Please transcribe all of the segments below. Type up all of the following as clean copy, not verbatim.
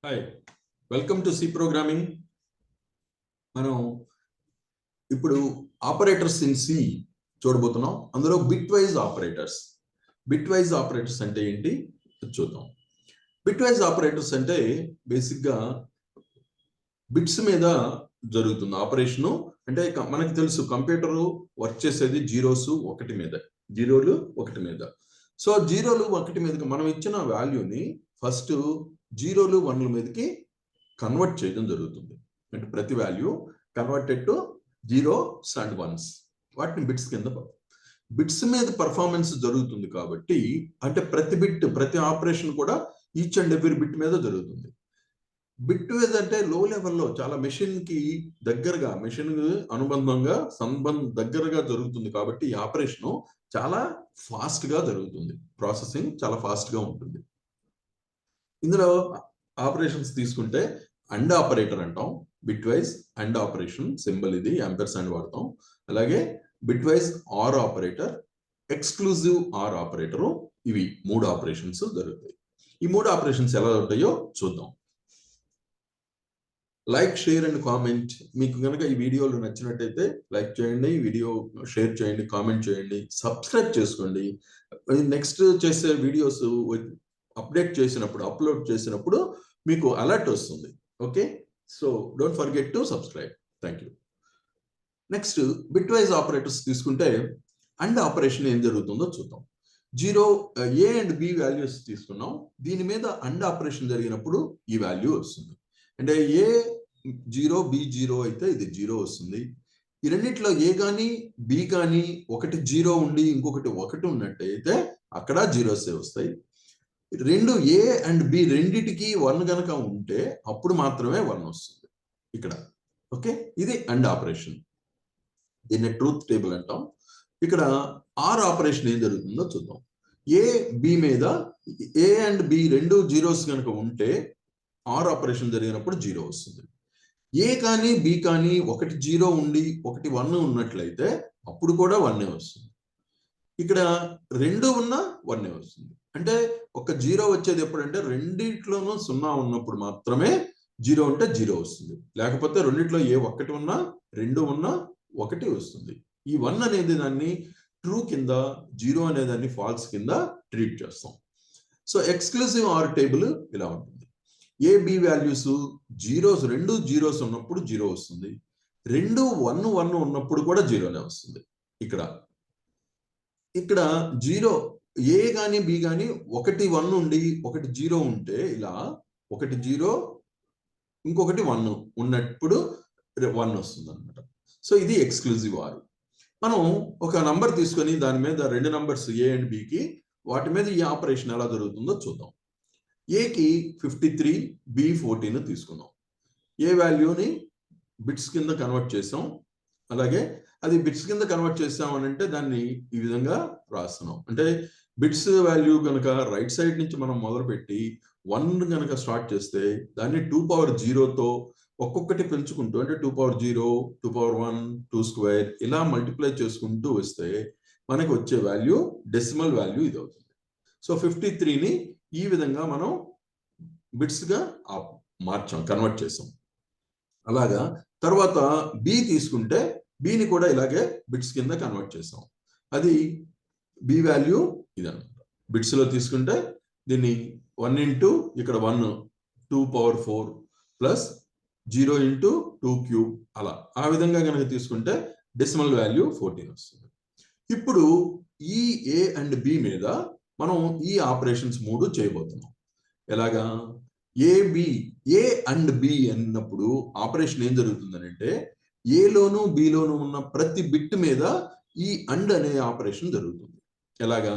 Hi welcome to C programming. మనం ఇప్పుడు operators in C చూడబోతున్నాం. అందులో బిట్వైజ్ ఆపరేటర్స్ అంటే ఏంటి చూద్దాం. బిట్వైజ్ ఆపరేటర్స్ అంటే బేసిక్గా బిట్స్ మీద జరుగుతుంది ఆపరేషను. అంటే మనకి తెలుసు కంప్యూటర్ వర్క్ చేసేది జీరోలు ఒకటి మీద. సో జీరోలు ఒకటి మీదకి మనం ఇచ్చిన వాల్యూని ఫస్ట్ జీరోలు వన్ల మీదకి కన్వర్ట్ చేయడం జరుగుతుంది. అంటే ప్రతి value converted to zeros and once, వాటిని బిట్స్ కింద బిట్స్ మీద పర్ఫార్మెన్స్ జరుగుతుంది. కాబట్టి అంటే ప్రతి ఆపరేషన్ కూడా ఈచ్ అండ్ ఎవ్రీ బిట్ మీద జరుగుతుంది. బిట్ వైజ్ అంటే లో లెవెల్లో చాలా మెషిన్ దగ్గరగా జరుగుతుంది. కాబట్టి ఈ ఆపరేషన్ చాలా ఫాస్ట్ గా జరుగుతుంది. ప్రాసెసింగ్ చాలా ఫాస్ట్ గా ఉంటుంది. ఇందులో ఆపరేషన్స్ తీసుకుంటే అండ్ ఆపరేటర్ అంటాం. బిట్వైజ్ అండ్ ఆపరేషన్ సింబల్ ఇది యాంపర్సాండ్ వాడతాం. అలాగే bitwise or operator, exclusive or operator, ఇవి మూడు ఆపరేషన్స్ జరుగుతాయి. ఈ మూడు ఆపరేషన్స్ ఎలా ఉంటాయో చూద్దాం. Like, share and comment. మీకు కనుక ఈ వీడియోలు నచ్చినట్టయితే లైక్ చేయండి, వీడియో షేర్ చేయండి, కామెంట్ చేయండి, సబ్స్క్రైబ్ చేసుకోండి. నెక్స్ట్ చేసే వీడియోస్ అప్లోడ్ చేసినప్పుడు మీకు అలర్ట్ వస్తుంది. Okay, so don't forget to subscribe. Thank you. Next bitwise operators తీసుకుంటే అండ్ ఆపరేషన్ ఏం జరుగుతుందో చూద్దాం. ఏ అండ్ బి వాల్యూస్ తీసుకున్నాం. దీని మీద అండ్ ఆపరేషన్ జరిగినప్పుడు ఈ వాల్యూ వస్తుంది. అంటే ఏ 0 బి 0 అయితే ఇది 0 వస్తుంది. ఈ రెండిట్లో ఏ కానీ బి కానీ ఒకటి 0 ఉండి ఇంకొకటి 1 ఉన్నట్టయితే అక్కడ జీరోసే వస్తాయి. రెండు ఏ అండ్ బి రెండిటికి 1 గనక ఉంటే అప్పుడు మాత్రమే 1 వస్తుంది ఇక్కడ. ఓకే, ఇది అండ్ ఆపరేషన్. దీన్ని ట్రూత్ టేబుల్ అంటాం. ఇక్కడ ఆర్ ఆపరేషన్ ఏం జరుగుతుందో చూద్దాం. ఏ బి మీద ఏ అండ్ బి రెండు జీరోస్ కనుక ఉంటే ఆర్ ఆపరేషన్ జరిగినప్పుడు 0 వస్తుంది. ఏ కానీ బి కానీ ఒకటి 0 ఉండి ఒకటి 1 ఉన్నట్లయితే అప్పుడు కూడా 1 వస్తుంది. ఇక్కడ రెండు ఉన్నా 1 వస్తుంది. అంటే ఒక 0 వచ్చేది ఎప్పుడంటే రెండిట్లోనూ 0 ఉన్నప్పుడు మాత్రమే 0 ఉంటే 0 వస్తుంది. లేకపోతే రెండిట్లో ఏ ఒక్కటి ఉన్నా 2 ఉన్నా 1 వస్తుంది. ఈ 1 అనేది దాన్ని ట్రూ కింద, 0 అనే దాన్ని ఫాల్స్ కింద ట్రీట్ చేస్తాం. సో ఎక్స్క్లూజివ్ ఆర్ టేబుల్ ఇలా ఉంటుంది. ఏ బి వాల్యూస్ రెండు జీరోస్ ఉన్నప్పుడు 0 వస్తుంది. రెండు 1 ఉన్నప్పుడు కూడా 0నే వస్తుంది. ఇక్కడ 0 ఏ కానీ బి కానీ ఒకటి 1 ఉండి ఒకటి 0 ఉంటే ఇలా ఒకటి 0 ఇంకొకటి 1 ఉన్నప్పుడు 1 వస్తుంది అనమాట. సో ఇది ఎక్స్క్లూజివ్ ఆర్. మనం ఒక నంబర్ తీసుకొని దాని మీద రెండు నంబర్స్ ఏ అండ్ బికి వాటి మీద ఈ ఆపరేషన్ ఎలా జరుగుతుందో చూద్దాం. ఏకి 53, బి 14 తీసుకున్నాం. ఏ వాల్యూని బిట్స్ కింద కన్వర్ట్ చేసాం. అలాగే అది బిట్స్ కింద కన్వర్ట్ చేసాం అని అంటే దాన్ని ఈ విధంగా రాస్తున్నాం. అంటే బిట్స్ వాల్యూ కనుక రైట్ సైడ్ నుంచి మనం మొదలుపెట్టి 1 కనుక స్టార్ట్ చేస్తే దాన్ని 2^0తో ఒక్కొక్కటి పెంచుకుంటూ, అంటే 2^0, 2^1, 2² ఇలా మల్టిప్లై చేసుకుంటూ వస్తే మనకి వచ్చే వాల్యూ డెసిమల్ వాల్యూ ఇది అవుతుంది. సో 53ని ఈ విధంగా మనం బిట్స్గా కన్వర్ట్ చేసాం. అలాగా తర్వాత బి తీసుకుంటే బిని కూడా ఇలాగే బిట్స్ కింద కన్వర్ట్ చేసాం. అది బి వాల్యూ ఇదన్నమాట. బిట్స్లో తీసుకుంటే దీన్ని 1 ఇంటూ ఇక్కడ 1 2^4 ప్లస్ 0 ఇంటూ 2³ అలా ఆ విధంగా కనుక తీసుకుంటే డెసిమల్ వాల్యూ 14 వస్తుంది. ఇప్పుడు ఈ ఏ అండ్ బి మీద మనం ఈ ఆపరేషన్స్ 3 చేయబోతున్నాం. ఎలాగా? ఏ అండ్ బి అన్నప్పుడు ఆపరేషన్ ఏం జరుగుతుందని అంటే ఏలోను బిలోను ఉన్న ప్రతి బిట్ మీద ఈ అండ్ అనే ఆపరేషన్ జరుగుతుంది. ఎలాగా?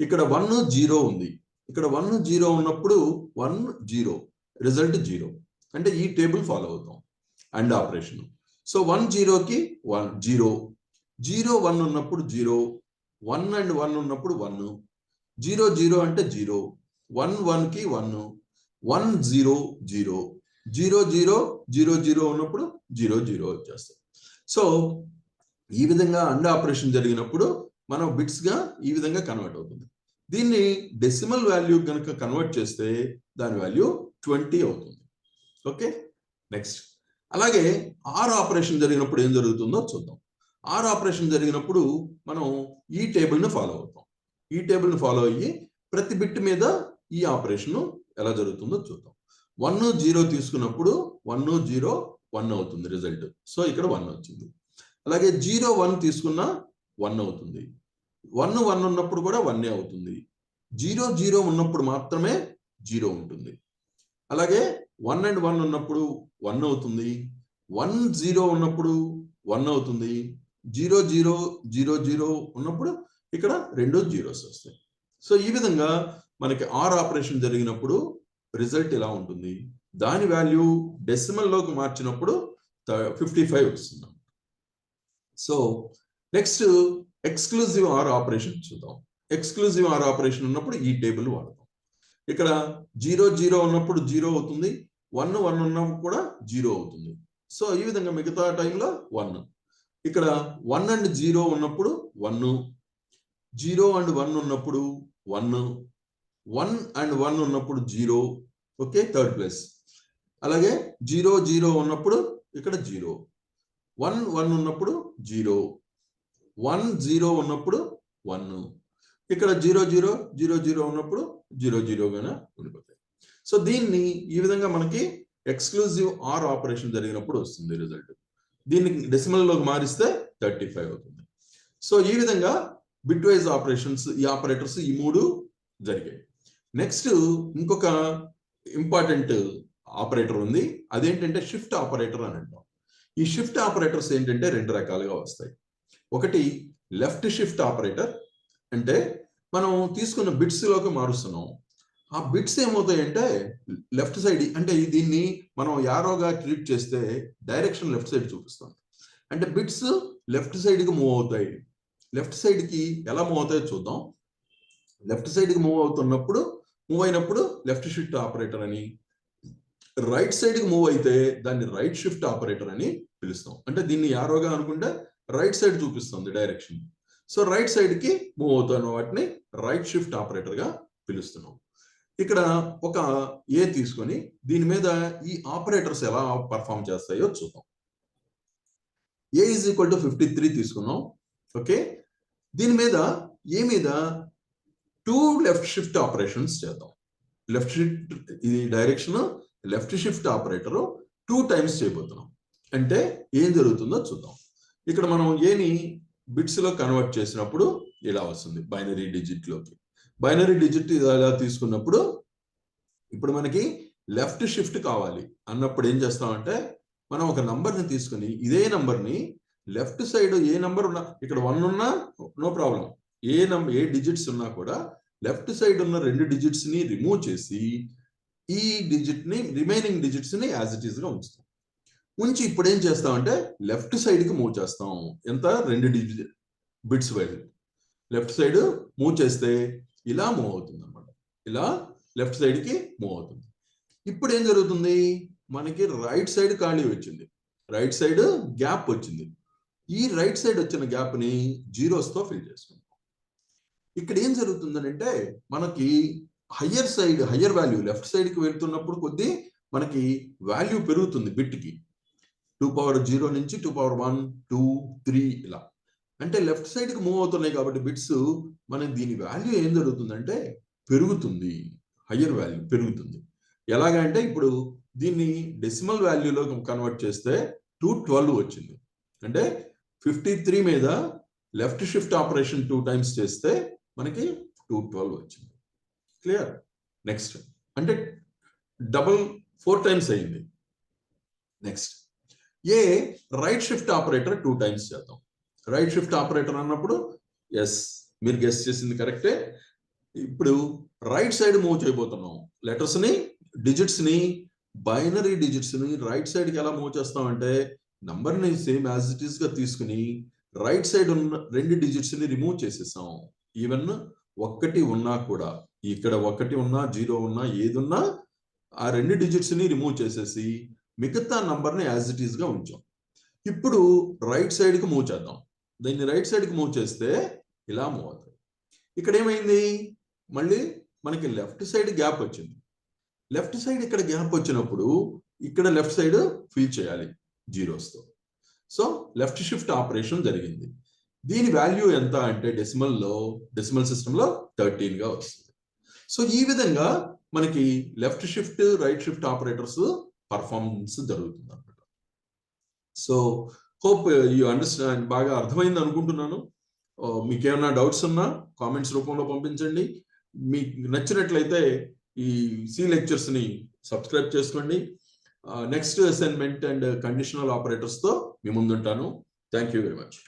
ఇక్కడ 1 0 ఉంది. ఇక్కడ 1 0 ఉన్నప్పుడు 1 0 రిజల్ట్ 0. అంటే ఈ టేబుల్ ఫాలో అవుతాం అండ్ ఆపరేషన్. సో 1 0కి 1 0, 0 1 ఉన్నప్పుడు 0, 1 అండ్ 1 ఉన్నప్పుడు 1, 0 0 అంటే 0, 1 1కి 1, 1 0 0, 0 0 0 0 ఉన్నప్పుడు 0 0 వచ్చేస్తాయి. సో ఈ విధంగా అండ్ ఆపరేషన్ జరిగినప్పుడు మనం బిట్స్ గా ఈ విధంగా కన్వర్ట్ అవుతుంది. దీన్ని డెసిమల్ వాల్యూ కనుక కన్వర్ట్ చేస్తే దాని వాల్యూ 20 అవుతుంది. Okay, next. అలాగే ఆర్ ఆపరేషన్ జరిగినప్పుడు ఏం జరుగుతుందో చూద్దాం. ఆర్ ఆపరేషన్ జరిగినప్పుడు మనం ఈ టేబుల్ని ఫాలో అవుతాం. ఈ టేబుల్ని ఫాలో అయ్యి ప్రతి బిట్ మీద ఈ ఆపరేషన్ ఎలా జరుగుతుందో చూద్దాం. 1 0 తీసుకున్నప్పుడు 1 0 1 అవుతుంది రిజల్ట్. సో ఇక్కడ 1 వచ్చింది. అలాగే 0 1 తీసుకున్నా 1 అవుతుంది. 1 1 ఉన్నప్పుడు కూడా 1 అవుతుంది. 0 0 ఉన్నప్పుడు మాత్రమే 0 ఉంటుంది. అలాగే 1 and 1 ఉన్నప్పుడు 1 అవుతుంది. 1 0 ఉన్నప్పుడు 1 అవుతుంది. 0 0 0 0 ఉన్నప్పుడు ఇక్కడ 2 zeros వస్తాయి. సో ఈ విధంగా మనకి ఆర్ ఆపరేషన్ జరిగినప్పుడు రిజల్ట్ ఇలా ఉంటుంది. దాని వాల్యూ డెసిమల్ లోకి మార్చినప్పుడు 55 వస్తుంది. So next exclusive are operation చూద్దాం. ఎక్స్క్లూజివ్ ఆర్ ఆపరేషన్ ఉన్నప్పుడు ఈ టేబుల్ వాడతాం. ఇక్కడ 0 0 ఉన్నప్పుడు 0 అవుతుంది. 1 1 ఉన్నప్పుడు కూడా 0 అవుతుంది. సో ఈ విధంగా మిగతా టైంలో 1. ఇక్కడ 1 and 0 ఉన్నప్పుడు 1, 0 and 1 ఉన్నప్పుడు 1, 1 and 1 ఉన్నప్పుడు 0. Okay, third place. అలాగే 0 0 ఉన్నప్పుడు ఇక్కడ 0, 1 1 ఉన్నప్పుడు 0, 1 0 ఉన్నప్పుడు 1, ఇక్కడ 0 0 0 0 ఉన్నప్పుడు 0 0 గానే ఉండిపోతాయి. సో దీన్ని ఈ విధంగా మనకి ఎక్స్క్లూజివ్ ఆర్ ఆపరేషన్ జరిగినప్పుడు వస్తుంది రిజల్ట్. దీన్ని డెసిమల్ లోకి మారిస్తే 35 అవుతుంది. సో ఈ విధంగా బిట్వైజ్ ఆపరేషన్స్, ఈ ఆపరేటర్స్ ఈ 3 జరిగాయి. నెక్స్ట్ ఇంకొక ఇంపార్టెంట్ ఆపరేటర్ ఉంది. అదేంటంటే షిఫ్ట్ ఆపరేటర్ అని అంటాం. ఈ షిఫ్ట్ ఆపరేటర్స్ ఏంటంటే 2 రకాలుగా వస్తాయి. ఒకటి లెఫ్ట్ షిఫ్ట్ ఆపరేటర్, అంటే మనం తీసుకున్న బిట్స్ లోకి మారుస్తున్నాం. ఆ బిట్స్ ఏమవుతాయంటే లెఫ్ట్ సైడ్, అంటే దీన్ని మనం యారోగా ట్రీట్ చేస్తే డైరెక్షన్ లెఫ్ట్ సైడ్ చూపిస్తాం. అంటే బిట్స్ లెఫ్ట్ సైడ్కి మూవ్ అవుతాయి. లెఫ్ట్ సైడ్కి ఎలా మూవ్ అవుతాయో చూద్దాం. లెఫ్ట్ సైడ్కి మూవ్ అయినప్పుడు లెఫ్ట్ షిఫ్ట్ ఆపరేటర్ అని, రైట్ సైడ్కి మూవ్ అయితే దాన్ని రైట్ షిఫ్ట్ ఆపరేటర్ అని పిలుస్తాం. అంటే దీన్ని యారోగా అనుకుంటే రైట్ సైడ్ చూపిస్తుంది డైరెక్షన్. సో రైట్ సైడ్కి మూవ్ అవుతున్న వాటిని రైట్ షిఫ్ట్ ఆపరేటర్ గా పిలుస్తున్నాం. ఇక్కడ ఒక ఏ తీసుకొని దీని మీద ఈ ఆపరేటర్స్ ఎలా పర్ఫామ్ చేస్తాయో చూద్దాం. ఏ ఈజ్ ఈక్వల్ టు 53 తీసుకున్నాం. ఓకే, దీని మీద ఏ మీద 2 లెఫ్ట్ షిఫ్ట్ ఆపరేషన్స్ చేద్దాం. లెఫ్ట్ షిఫ్ట్, ఇది direction left shift operator 2 times చేయబోతున్నాం. అంటే ఏం జరుగుతుందో చూద్దాం. ఇక్కడ మనం ఏని బిట్స్ లో కన్వర్ట్ చేసినప్పుడు ఇలా వస్తుంది బైనరీ డిజిట్ లోకి. బైనరీ డిజిట్ ఇలా తీసుకున్నప్పుడు ఇప్పుడు మనకి లెఫ్ట్ షిఫ్ట్ కావాలి అన్నప్పుడు ఏం చేస్తామంటే మనం ఒక నంబర్ని తీసుకుని ఇదే నంబర్ని లెఫ్ట్ సైడ్ ఏ నంబర్ ఉన్నా, ఇక్కడ 1 ఉన్నా నో ప్రాబ్లం, ఏ డిజిట్స్ ఉన్నా కూడా లెఫ్ట్ సైడ్ ఉన్న 2 డిజిట్స్ ని రిమూవ్ చేసి ఈ డిజిట్ ని, రిమైనింగ్ డిజిట్స్ ని యాజ్ ఇట్ ఈస్ గా ఉంచుతాం. ఉంచి ఇప్పుడు ఏం చేస్తామంటే లెఫ్ట్ సైడ్ కి మూవ్ చేస్తాం. ఎంత? 2 bits wise left side move చేస్తే ఇలా మూవ్ అవుతుంది అనమాట. ఇలా లెఫ్ట్ సైడ్ కి మూవ్ అవుతుంది. ఇప్పుడు ఏం జరుగుతుంది? మనకి రైట్ సైడ్ ఖాళీ వచ్చింది, రైట్ సైడ్ గ్యాప్ వచ్చింది. ఈ రైట్ సైడ్ వచ్చిన గ్యాప్ ని జీరోస్ తో ఫిల్ చేసుకుంటాం. ఇక్కడ ఏం జరుగుతుందంటే మనకి హయ్యర్ వాల్యూ లెఫ్ట్ సైడ్ కి వెళ్తున్నప్పుడు కొద్దీ మనకి వాల్యూ పెరుగుతుంది బిట్ కి. 2 నుంచి 2 2 3 ఇలా. అంటే లెఫ్ట్ సైడ్ కి మూవ్ అవుతున్నాయి కాబట్టి బిట్స్, మన దీని వాల్యూ ఏం జరుగుతుందంటే పెరుగుతుంది, హయ్యర్ వాల్యూ పెరుగుతుంది. ఎలాగంటే ఇప్పుడు దీన్ని డెసిమల్ వాల్యూలో కన్వర్ట్ చేస్తే 212 వచ్చింది. అంటే 53 మీద లెఫ్ట్ షిఫ్ట్ ఆపరేషన్ 2 టైమ్స్ చేస్తే మనకి 212 వచ్చింది. క్లియర్? నెక్స్ట్ అంటే డబుల్ 4 టైమ్స్ అయింది. నెక్స్ట్ ఏ రైట్ షిఫ్ట్ ఆపరేటర్ 2 టైమ్స్ చేద్దాం. రైట్ షిఫ్ట్ ఆపరేటర్ అన్నప్పుడు ఎస్, మీరు గెస్ చేసింది కరెక్టే. ఇప్పుడు రైట్ సైడ్ మూవ్ చేయబోతున్నాం. లెటర్స్ ని, డిజిట్స్ ని, బైనరీ డిజిట్స్ ని రైట్ సైడ్ కి ఎలా మూవ్ చేస్తామంటే నంబర్ ని సేమ్ యాజ్ ఇట్ ఈస్ గా తీసుకుని రైట్ సైడ్ ఉన్న 2 డిజిట్స్ ని రిమూవ్ చేసేసాం. ఈవెన్ 1 ఉన్నా కూడా, ఇక్కడ 1 ఉన్నా 0 ఉన్నా ఏది ఉన్నా ఆ 2 డిజిట్స్ ని రిమూవ్ చేసేసి మిగతా నంబర్ ని యాజ్ ఇట్ ఈస్ గా ఉంచాం. ఇప్పుడు రైట్ సైడ్ కి మూవ్ చేద్దాం. దీన్ని రైట్ సైడ్ కి మూవ్ చేస్తే ఇలా మూవ్ అవుతుంది. ఇక్కడ ఏమైంది? మళ్ళీ మనకి లెఫ్ట్ సైడ్ గ్యాప్ వచ్చింది. లెఫ్ట్ సైడ్ ఇక్కడ గ్యాప్ వచ్చినప్పుడు ఇక్కడ లెఫ్ట్ సైడ్ ఫిల్ చేయాలి జీరోస్తో. సో లెఫ్ట్ షిఫ్ట్ ఆపరేషన్ జరిగింది. దీని వాల్యూ ఎంత అంటే డెసిమల్ సిస్టంలో 13గా వస్తుంది. సో ఈ విధంగా మనకి left shift right shift operators performance జరుగుతుంది అన్నమాట. సో హోప్ యూ అండర్స్టాండ్, బాగా అర్థమైంది అనుకుంటున్నాను. మీకు ఏమైనా డౌట్స్ ఉన్నా కామెంట్స్ రూపంలో పంపించండి. మీకు నచ్చినట్లయితే ఈ సి లెక్చర్స్ని సబ్స్క్రైబ్ చేసుకోండి. నెక్స్ట్ అసైన్మెంట్ అండ్ కండిషనల్ ఆపరేటర్స్తో మీ ముందుంటాను. Thank you very much.